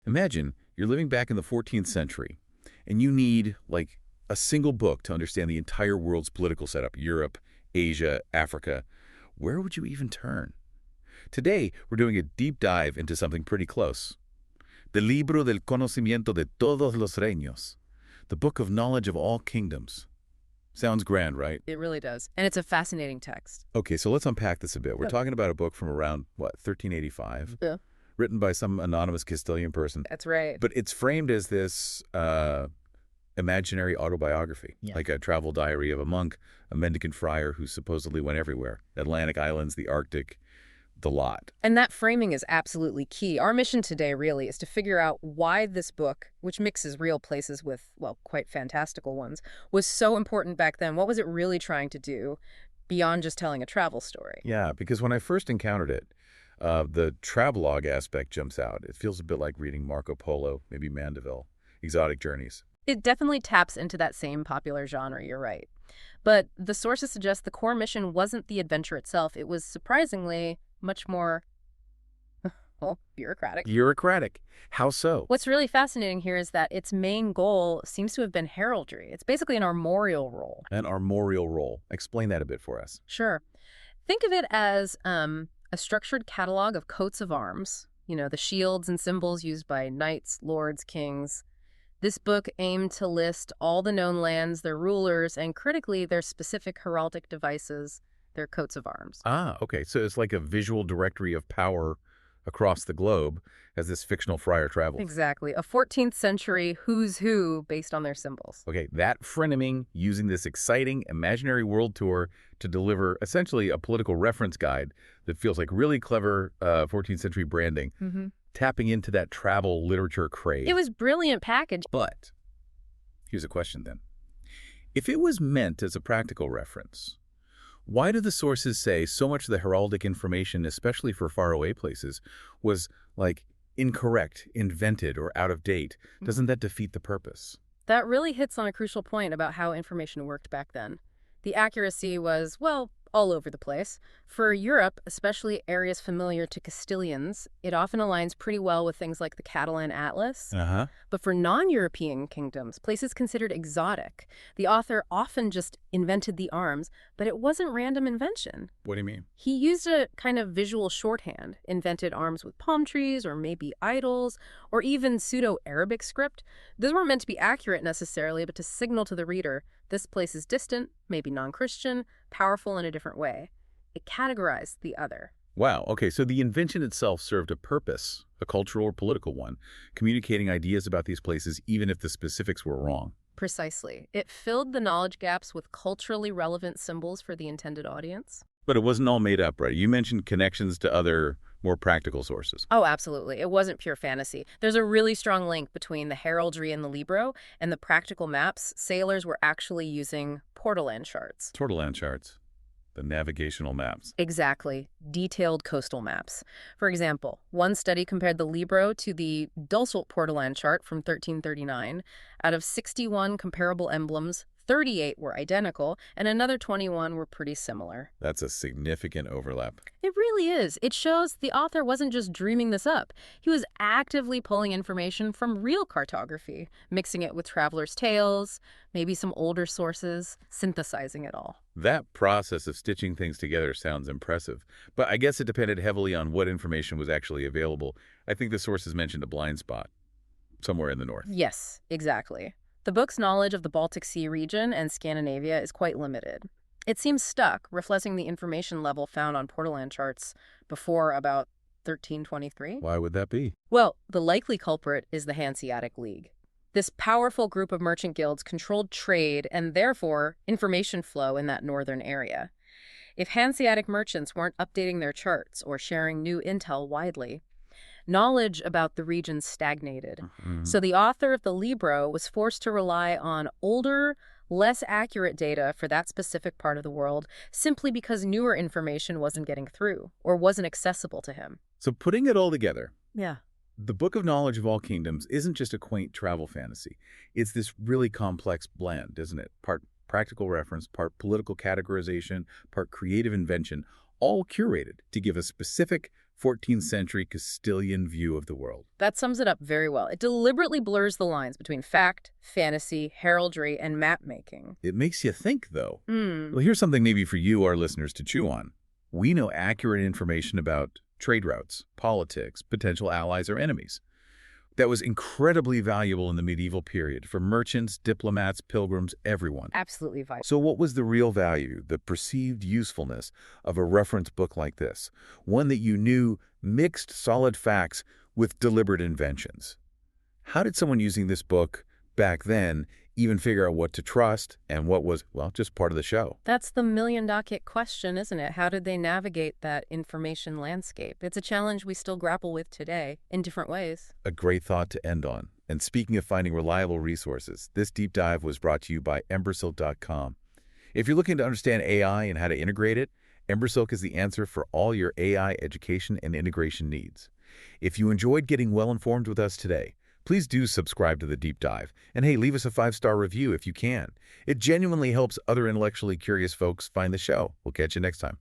Imagine you're living back in the 14th century, and you need, like, a single book to understand the entire world's political setup, Europe, Asia, Africa. Where would you even turn? Today, we're doing a deep dive into something pretty close. The Libro del Conocimiento de Todos los Reinos, the Book of Knowledge of All Kingdoms. Sounds grand, right? It really does. And it's a fascinating text. Okay, so let's unpack this a bit. We're Yep. talking about a book from around, 1385? Yeah. Written by some anonymous Castilian person. That's right. But it's framed as this imaginary autobiography, Yeah. like a travel diary of a monk, a mendicant friar who supposedly went everywhere. Atlantic islands, the Arctic, the lot. And that framing is absolutely key. Our mission today really is to figure out why this book, which mixes real places with, well, quite fantastical ones, was so important back then. What was it really trying to do beyond just telling a travel story? Yeah, because when I first encountered it, the travelogue aspect jumps out. It feels a bit like reading Marco Polo, maybe Mandeville, exotic journeys. It definitely taps into that same popular genre, you're right. But the sources suggest the core mission wasn't the adventure itself. It was surprisingly much more, well, bureaucratic. Bureaucratic. How so? What's really fascinating here is that its main goal seems to have been heraldry. It's basically an armorial role. An armorial role. Explain that a bit for us. Sure. Think of it as a structured catalog of coats of arms, the shields and symbols used by knights, lords, kings. This book aimed to list all the known lands, their rulers, and critically, their specific heraldic devices, their coats of arms. Ah, okay. So it's like a visual directory of power across the globe as this fictional friar travels. Exactly. A 14th century who's who based on their symbols. Okay, that frenemy using this exciting imaginary world tour to deliver essentially a political reference guide that feels like really clever 14th century branding, tapping into that travel literature craze. It was brilliant package. But here's a question then. If it was meant as a practical reference, why do the sources say so much of the heraldic information, especially for faraway places, was, like, incorrect, invented, or out of date? Doesn't that defeat the purpose? That really hits on a crucial point about how information worked back then. The accuracy was, well, all over the place. For Europe, especially areas familiar to Castilians, it often aligns pretty well with things like the Catalan Atlas. But for non-European kingdoms, places considered exotic, the author often just invented the arms, but it wasn't random invention. What do you mean? He used a kind of visual shorthand, invented arms with palm trees or maybe idols, or even pseudo-Arabic script. Those weren't meant to be accurate necessarily, but to signal to the reader, this place is distant, maybe non-Christian, powerful in a different way. It categorized the other. Wow, okay, so the invention itself served a purpose, a cultural or political one, communicating ideas about these places even if the specifics were wrong. Precisely. It filled the knowledge gaps with culturally relevant symbols for the intended audience. But it wasn't all made up, right? You mentioned connections to other, more practical sources. Oh, absolutely. It wasn't pure fantasy. There's a really strong link between the heraldry in the Libro and the practical maps. Sailors were actually using portolan charts. Tortolan charts, the navigational maps. Exactly. Detailed coastal maps. For example, one study compared the Libro to the Dulcet portolan chart from 1339. Out of 61 comparable emblems, 38 were identical, and another 21 were pretty similar. That's a significant overlap. It really is. It shows the author wasn't just dreaming this up. He was actively pulling information from real cartography, mixing it with travelers' tales, maybe some older sources, synthesizing it all. That process of stitching things together sounds impressive, but I guess it depended heavily on what information was actually available. I think the sources mentioned a blind spot somewhere in the north. Yes, exactly. The book's knowledge of the Baltic Sea region and Scandinavia is quite limited. It seems stuck, reflecting the information level found on portolan charts before about 1323. Why would that be? Well, the likely culprit is the Hanseatic League. This powerful group of merchant guilds controlled trade and therefore information flow in that northern area. If Hanseatic merchants weren't updating their charts or sharing new intel widely, knowledge about the region stagnated. So the author of the Libro was forced to rely on older, less accurate data for that specific part of the world simply because newer information wasn't getting through or wasn't accessible to him. So putting it all together, Yeah. the Book of Knowledge of All Kingdoms isn't just a quaint travel fantasy. It's this really complex blend, isn't it? Part practical reference, part political categorization, part creative invention, all curated to give a specific, 14th century Castilian view of the world. That sums it up very well. It deliberately blurs the lines between fact, fantasy, heraldry, and map-making. It makes you think, though. Well, here's something maybe for you, our listeners, to chew on. We know accurate information about trade routes, politics, potential allies or enemies. That was incredibly valuable in the medieval period for merchants, diplomats, pilgrims, everyone. Absolutely vital. So what was the real value, the perceived usefulness of a reference book like this? One that you knew mixed solid facts with deliberate inventions. How did someone using this book back then even figure out what to trust and what was, well, just part of the show? That's the million-dollar question, isn't it? How did they navigate that information landscape? It's a challenge we still grapple with today in different ways. A great thought to end on. And speaking of finding reliable resources, this deep dive was brought to you by Embersilk.com. If you're looking to understand AI and how to integrate it, Embersilk is the answer for all your AI education and integration needs. If you enjoyed getting well-informed with us today, please do subscribe to the deep dive. And hey, leave us a 5-star review if you can. It genuinely helps other intellectually curious folks find the show. We'll catch you next time.